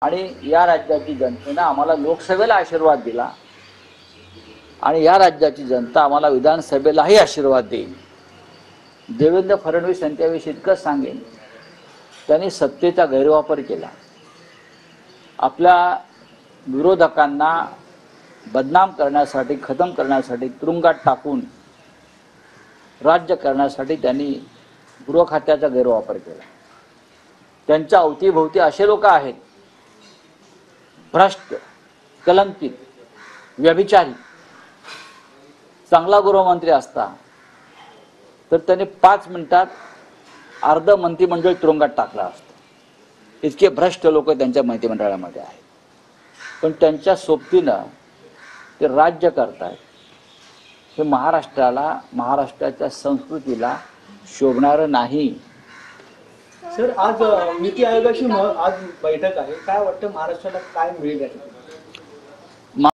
आणि या राज्याची जनतेने आम्हाला लोकसभेला आशीर्वाद दिला आणि या राज्याची जनता आम्हाला विधानसभेलाही आशीर्वाद देईल। देवेंद्र फडणवीस यांच्याविषयी इतकंच सांगेन, त्यांनी सत्तेचा गैरवापर केला। आपल्या विरोधकांना बदनाम करण्यासाठी, खतम करण्यासाठी, तुरुंगात टाकून राज्य करण्यासाठी त्यांनी गृह खात्याचा गैरवापर केला। त्यांच्या अवतीभोवती असे लोक आहेत भ्रष्ट, कलंकित, व्यभिचारी। चांगला गृहमंत्री असता तर त्याने 5 मिनिटात अर्ध मंत्रिमंडळ तुरुंगात टाकला असतं। इतके भ्रष्ट लोक त्यांच्या मंत्रिमंडळामध्ये आहेत, पण त्यांच्या सोबतीनं ते राज्य करतात। हे महाराष्ट्राला, महाराष्ट्राच्या संस्कृतीला शोभणारं नाही। सर, आज नीति आयोगाची आज बैठक आहे, काय वाटतं महाराष्ट्राला काय मिळेल?